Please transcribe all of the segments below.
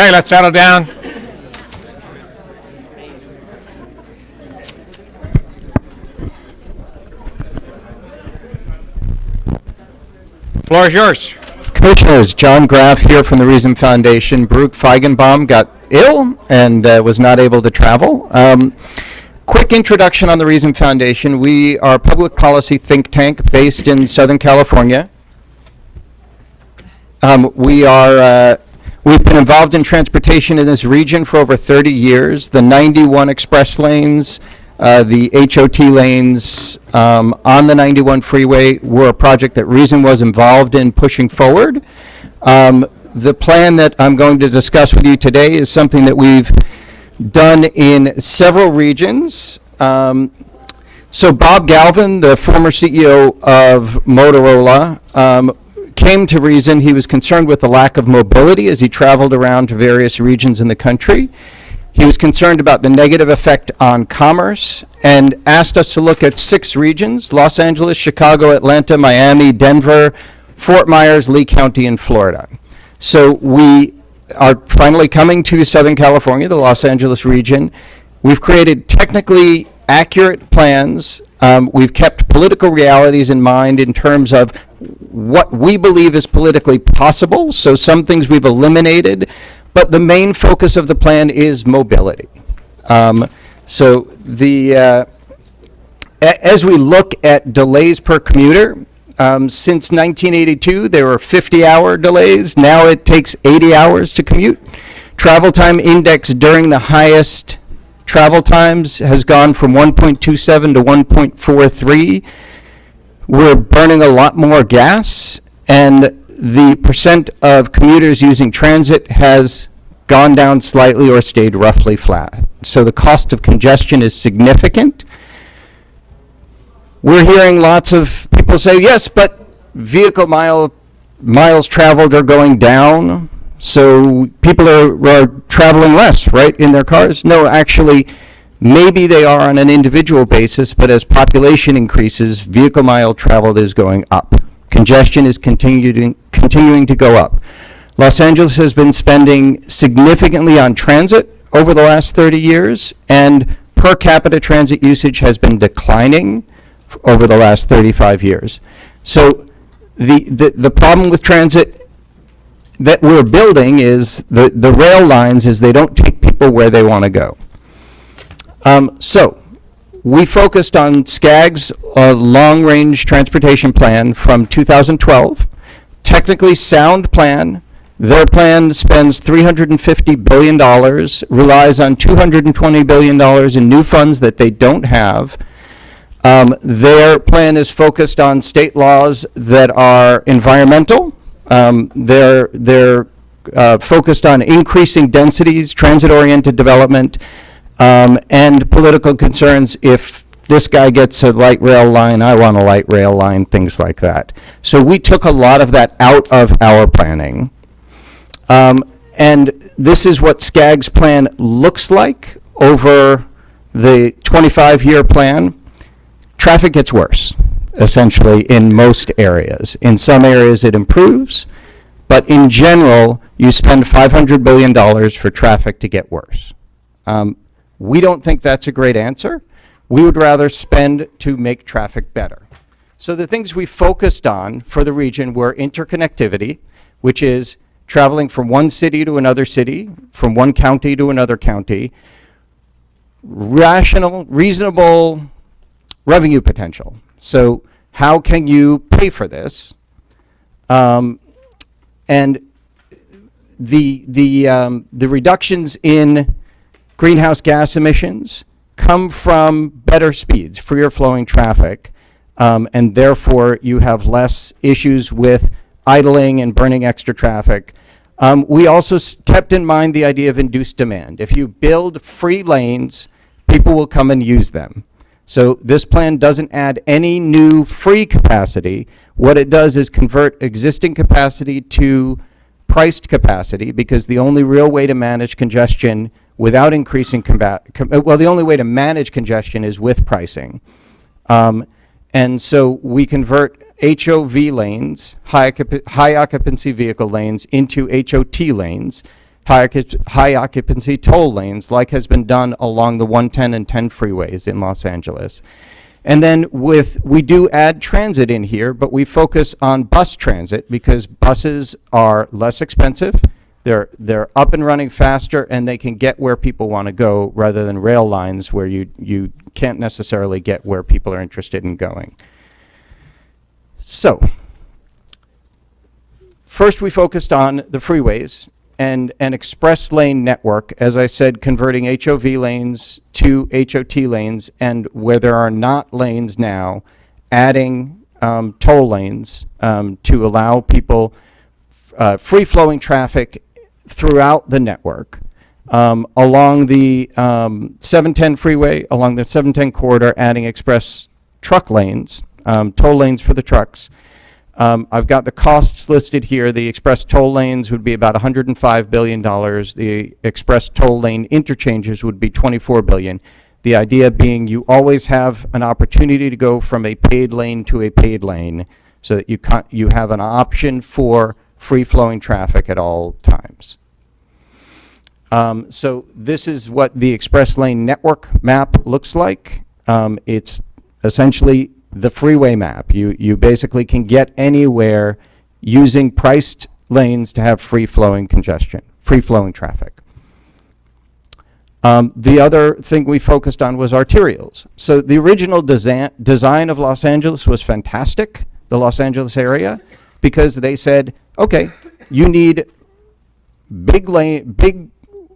Okay, let's settle down. Floor is yours. Commissioners, John Graff here from the Reason Foundation. Baruch Feigenbaum got ill and was not able to travel. Quick introduction on the Reason Foundation. We are a public policy think tank based in Southern California. We've been involved in transportation in this region for over 30 years. The 91 express lanes, the HOT lanes on the 91 freeway were a project that Reason was involved in pushing forward. The plan that I'm going to discuss with you today is something that we've done in several regions. So Bob Galvin, the former CEO of Motorola, came to Reason. He was concerned with the lack of mobility as he traveled around to various regions in the country. He was concerned about the negative effect on commerce and asked us to look at 6 regions: Los Angeles, Chicago, Atlanta, Miami, Denver, Fort Myers, Lee County, and Florida. So we are finally coming to Southern California, the Los Angeles region. We've created technically accurate plans. We've kept political realities in mind in terms of what we believe is politically possible. So some things we've eliminated, but the main focus of the plan is mobility. So as we look at delays per commuter, since 1982, there were 50-hour delays. Now it takes 80 hours to commute. Travel time index during the highest travel times has gone from 1.27 to 1.43. We're burning a lot more gas, and the percent of commuters using transit has gone down slightly or stayed roughly flat. So the cost of congestion is significant. We're hearing lots of people say, yes, but vehicle miles traveled are going down, so people are traveling less, right, in their cars? No, actually, maybe they are on an individual basis, but as population increases, vehicle mile traveled is going up. Congestion is continuing to go up. Los Angeles has been spending significantly on transit over the last 30 years, and per capita transit usage has been declining over the last 35 years. So the problem with transit that we're building is the rail lines is they don't take people where they want to go. So we focused on SCAG's long-range transportation plan from 2012, technically sound plan. Their plan spends $350 billion, relies on $220 billion in new funds that they don't have. Their plan is focused on state laws that are environmental. They're focused on increasing densities, transit-oriented development, and political concerns. If this guy gets a light rail line, I want a light rail line, things like that. So we took a lot of that out of our planning. And this is what SCAG's plan looks like over the 25-year plan. Traffic gets worse, essentially, in most areas. In some areas it improves, but in general, you spend $500 billion for traffic to get worse. We don't think that's a great answer. We would rather spend to make traffic better. So the things we focused on for the region were interconnectivity, which is traveling from one city to another city, from one county to another county, rational, reasonable revenue potential. So how can you pay for this? And the reductions in greenhouse gas emissions come from better speeds, freer flowing traffic, and therefore you have less issues with idling and burning extra traffic. We also kept in mind the idea of induced demand. If you build free lanes, people will come and use them. So this plan doesn't add any new free capacity. What it does is convert existing capacity to priced capacity, because the only real way to manage congestion without increasing the only way to manage congestion is with pricing. And so we convert HOV lanes, high occupancy vehicle lanes, into HOT lanes, high occupancy toll lanes like has been done along the 110 and 10 freeways in Los Angeles. And then we do add transit in here, but we focus on bus transit because buses are less expensive, they're up and running faster, and they can get where people want to go rather than rail lines where you can't necessarily get where people are interested in going. So, first we focused on the freeways and an express lane network, as I said, converting HOV lanes to HOT lanes, and where there are not lanes now, adding toll lanes to allow people free-flowing traffic throughout the network. Along the 710 freeway, along the 710 corridor, adding express truck lanes, toll lanes for the trucks. I've got the costs listed here. The express toll lanes would be about $105 billion. The express toll lane interchanges would be $24 billion. The idea being you always have an opportunity to go from a paid lane to a paid lane so that you have an option for free-flowing traffic at all times. So this is what the express lane network map looks like. It's essentially the freeway map. You basically can get anywhere using priced lanes to have free-flowing congestion, free-flowing traffic. The other thing we focused on was arterials. So the original design of Los Angeles was fantastic, the Los Angeles area, because they said, okay, you need big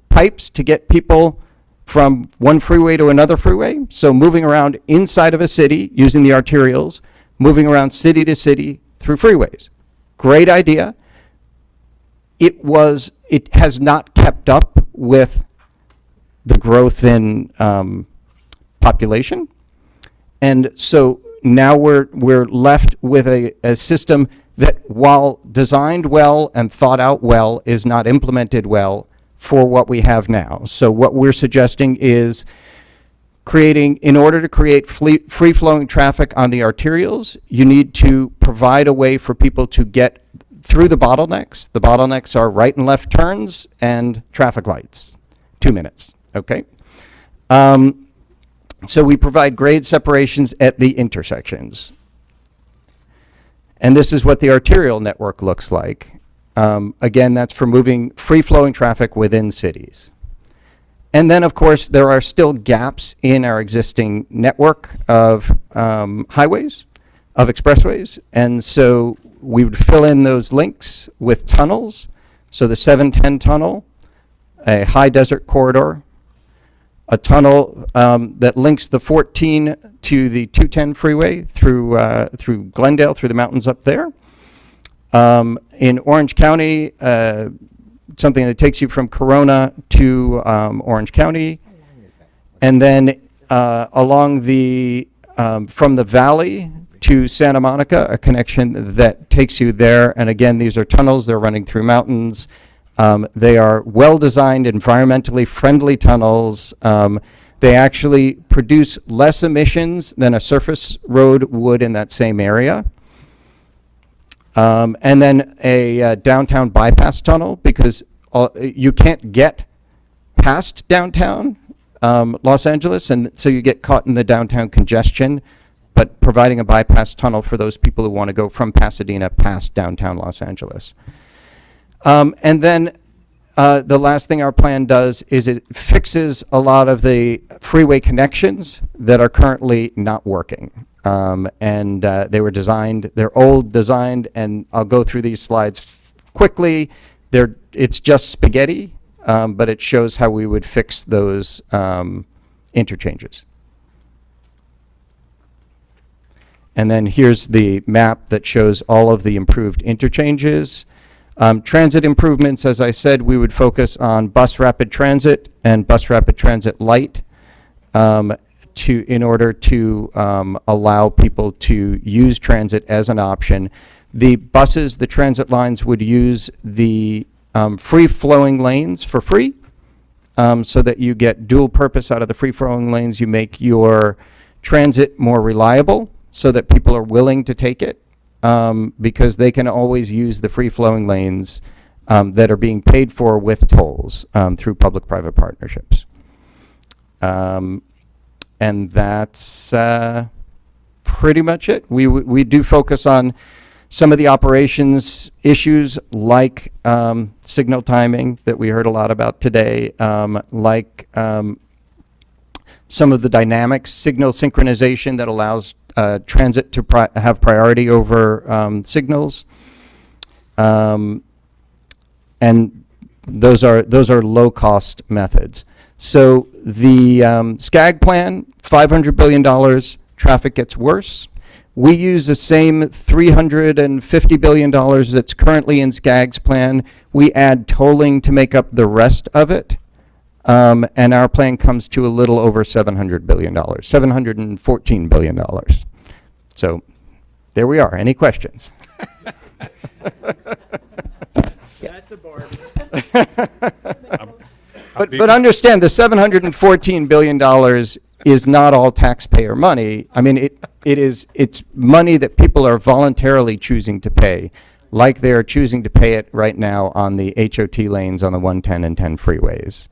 pipes to get people from one freeway to another freeway. So moving around inside of a city using the arterials, moving around city to city through freeways. Great idea. It has not kept up with the growth in population. And so now we're left with a system that, while designed well and thought out well, is not implemented well for what we have now. So what we're suggesting is in order to create free-flowing traffic on the arterials, you need to provide a way for people to get through the bottlenecks. The bottlenecks are right and left turns and traffic lights. 2 minutes, okay? So we provide grade separations at the intersections. And this is what the arterial network looks like. Again, that's for moving free-flowing traffic within cities. And then, of course, there are still gaps in our existing network of highways, of expressways, and so we would fill in those links with tunnels. So the 710 tunnel, a high desert corridor, a tunnel that links the 14 to the 210 freeway through Glendale, through the mountains up there. In Orange County, something that takes you from Corona to Orange County, and then along from the valley to Santa Monica, a connection that takes you there. And again, these are tunnels. They're running through mountains. They are well-designed, environmentally friendly tunnels. They actually produce less emissions than a surface road would in that same area. And then a downtown bypass tunnel, because you can't get past downtown Los Angeles, and so you get caught in the downtown congestion, but providing a bypass tunnel for those people who want to go from Pasadena past downtown Los Angeles. And then the last thing our plan does is it fixes a lot of the freeway connections that are currently not working. They were designed, they're old designed, and I'll go through these slides quickly. It's just spaghetti, but it shows how we would fix those interchanges. And then here's the map that shows all of the improved interchanges. Transit improvements, as I said, we would focus on bus rapid transit and bus rapid transit light in order to allow people to use transit as an option. The buses, the transit lines would use the free-flowing lanes for free, so that you get dual purpose out of the free-flowing lanes. You make your transit more reliable so that people are willing to take it, because they can always use the free-flowing lanes that are being paid for with tolls through public-private partnerships. And that's pretty much it. We do focus on some of the operations issues like signal timing that we heard a lot about today, like some of the dynamic signal synchronization that allows transit to have priority over signals. And those are low-cost methods. So the SCAG plan, $500 billion, traffic gets worse. We use the same $350 billion that's currently in SCAG's plan. We add tolling to make up the rest of it. And our plan comes to a little over $700 billion, $714 billion. So there we are. Any questions? That's a bargain. But understand, the $714 billion is not all taxpayer money. I mean, it's money that people are voluntarily choosing to pay, like they are choosing to pay it right now on the HOT lanes on the 110 and 10 freeways.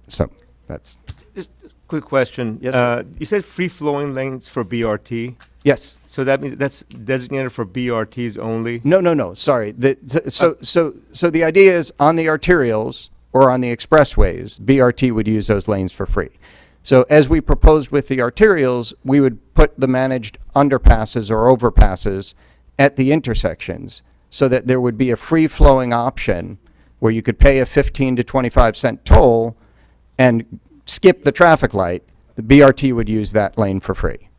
So that's... Just quick question. Yes, sir. You said free-flowing lanes for BRT. Yes. So that means that's designated for BRTs only? No, sorry. So the idea is on the arterials or on the expressways, BRT would use those lanes for free. So as we proposed with the arterials, we would put the managed underpasses or overpasses at the intersections so that there would be a free-flowing option where you could pay a 15 to 25 cent toll and skip the traffic light. The BRT would use that lane for free.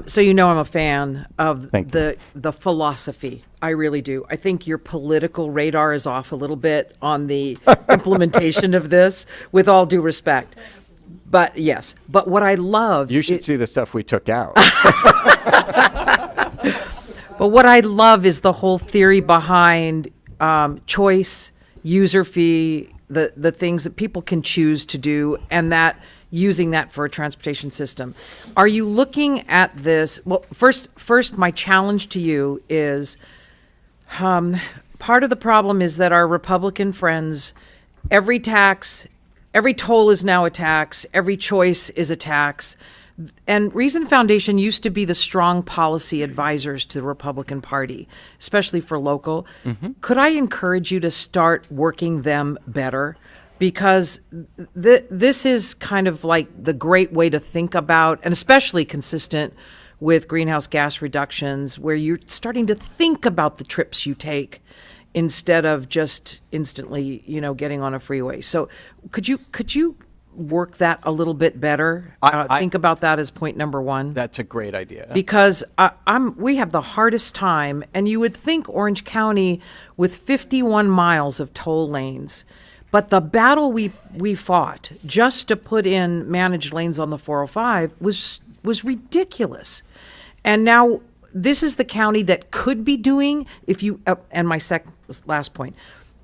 So you know I'm a fan of Thank the philosophy. I really do. I think your political radar is off a little bit on the implementation of this, with all due respect. But yes, but what I love... You should see the stuff we took out. But what I love is the whole theory behind choice, user fee, the things that people can choose to do, and that using that for a transportation system. Are you looking at this? Well, first, my challenge to you is part of the problem is that our Republican friends, every toll is now a tax, every choice is a tax. And Reason Foundation used to be the strong policy advisors to the Republican Party, especially for local. Mm-hmm. Could I encourage you to start working them better? Because this is kind of like the great way to think about, and especially consistent with greenhouse gas reductions, where you're starting to think about the trips you take instead of just instantly, getting on a freeway. So could you work that a little bit better? Think about that as point number one. That's a great idea. Because we have the hardest time, and you would think Orange County with 51 miles of toll lanes. But the battle we fought just to put in managed lanes on the 405 was ridiculous. And now this is the county that could be doing, if you, and my last point,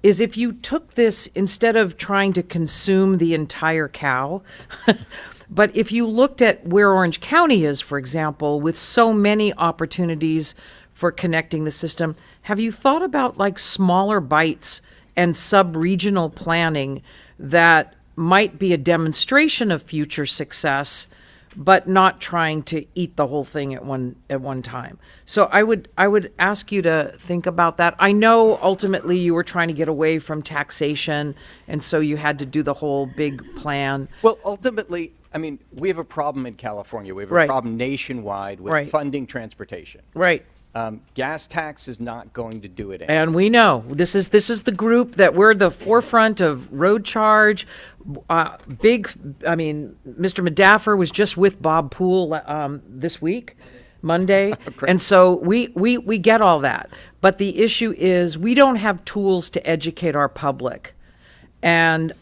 is if you took this, instead of trying to consume the entire cow, but if you looked at where Orange County is, for example, with so many opportunities for connecting the system, have you thought about like smaller bites and sub-regional planning that might be a demonstration of future success, but not trying to eat the whole thing at one time? So I would ask you to think about that. I know ultimately you were trying to get away from taxation, and so you had to do the whole big plan. Well, ultimately, I mean, we have a problem in California. We have a Right. problem nationwide with Right. funding transportation. Right. Gas tax is not going to do it. And we know this is the group that we're the forefront of road charge. Mr. Medaffer was just with Bob Poole this week, Monday. And so we get all that. But the issue is we don't have tools to educate our public. And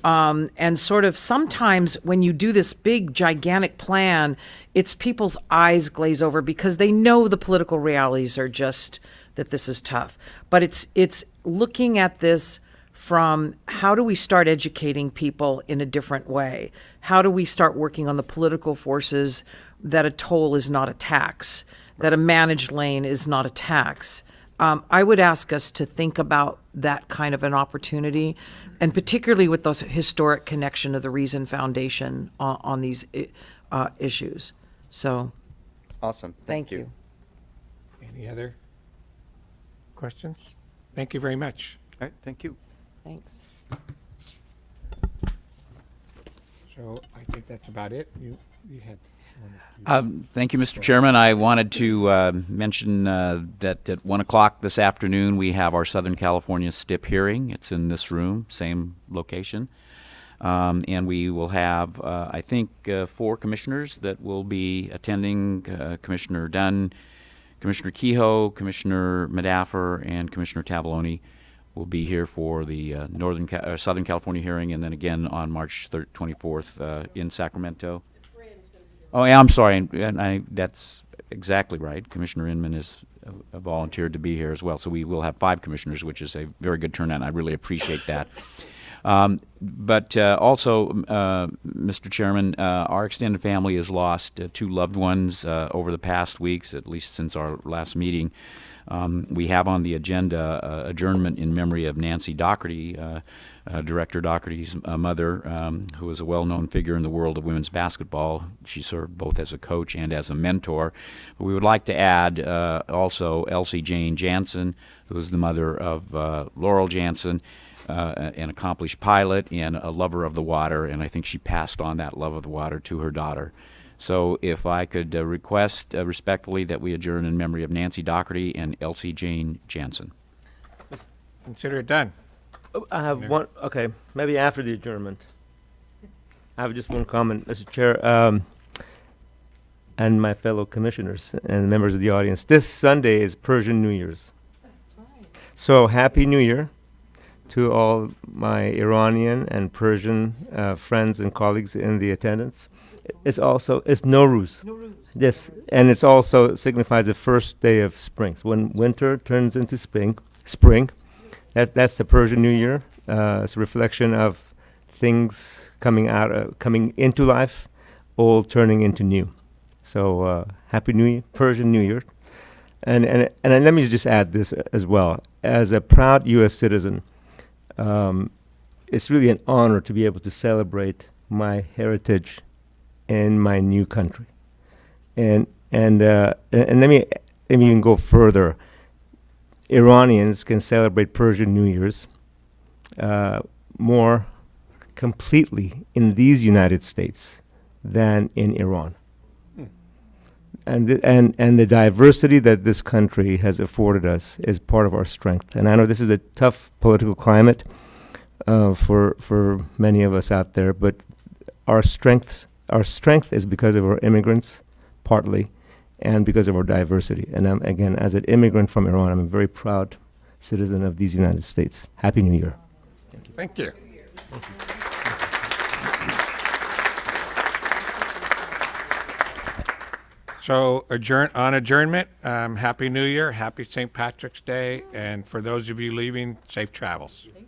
sort of sometimes when you do this big, gigantic plan, it's people's eyes glaze over because they know the political realities are just that this is tough. But it's looking at this from how do we start educating people in a different way? How do we start working on the political forces that a toll is not a tax, that a managed lane is not a tax? I would ask us to think about that kind of an opportunity, and particularly with the historic connection of the Reason Foundation on these issues. So, Awesome. thank you. Any other questions? Thank you very much. All right, thank you. Thanks. So I think that's about it. You had one or two. Thank you, Mr. Chairman. I wanted to mention that at 1 o'clock this afternoon, we have our Southern California STIP hearing. It's in this room, same location. And we will have, I think, 4 commissioners that will be attending, Commissioner Dunn, Commissioner Kehoe, Commissioner Medaffer, and Commissioner Tavaloni will be here for the Southern California hearing, and then again on March 24th in Sacramento. Oh, yeah, I'm sorry, and that's exactly right. Commissioner Inman is volunteered to be here as well, so we will have 5 commissioners, which is a very good turnout, and I really appreciate that. But also, Mr. Chairman, our extended family has lost 2 loved ones over the past weeks, at least since our last meeting. We have on the agenda adjournment in memory of Nancy Doherty, Director Doherty's mother, who was a well-known figure in the world of women's basketball. She served both as a coach and as a mentor. But we would like to add also Elsie Jane Jansen, who is the mother of Laurel Jansen, an accomplished pilot and a lover of the water, and I think she passed on that love of the water to her daughter. So if I could request respectfully that we adjourn in memory of Nancy Doherty and Elsie Jane Jansen. Consider it done. Oh, I have one, okay, maybe after the adjournment. I have just one comment, Mr. Chair, and my fellow commissioners and members of the audience. This Sunday is Persian New Year's. So Happy New Year to all my Iranian and Persian friends and colleagues in the attendance. It's Nowruz. Yes, and it's also signifies the first day of spring. So when winter turns into spring, that's the Persian New Year. It's a reflection of things coming into life, old turning into new. So Happy New Year, Persian New Year. And let me just add this as well. As a proud U.S. citizen, it's really an honor to be able to celebrate my heritage in my new country. And let me even go further. Iranians can celebrate Persian New Year's more completely in these United States than in Iran. And the diversity that this country has afforded us is part of our strength. And I know this is a tough political climate for many of us out there, but our strength is because of our immigrants, partly, and because of our diversity. And again, as an immigrant from Iran, I'm a very proud citizen of these United States. Happy New Year. Thank you. So adjournment, Happy New Year, Happy St. Patrick's Day, and for those of you leaving, safe travels.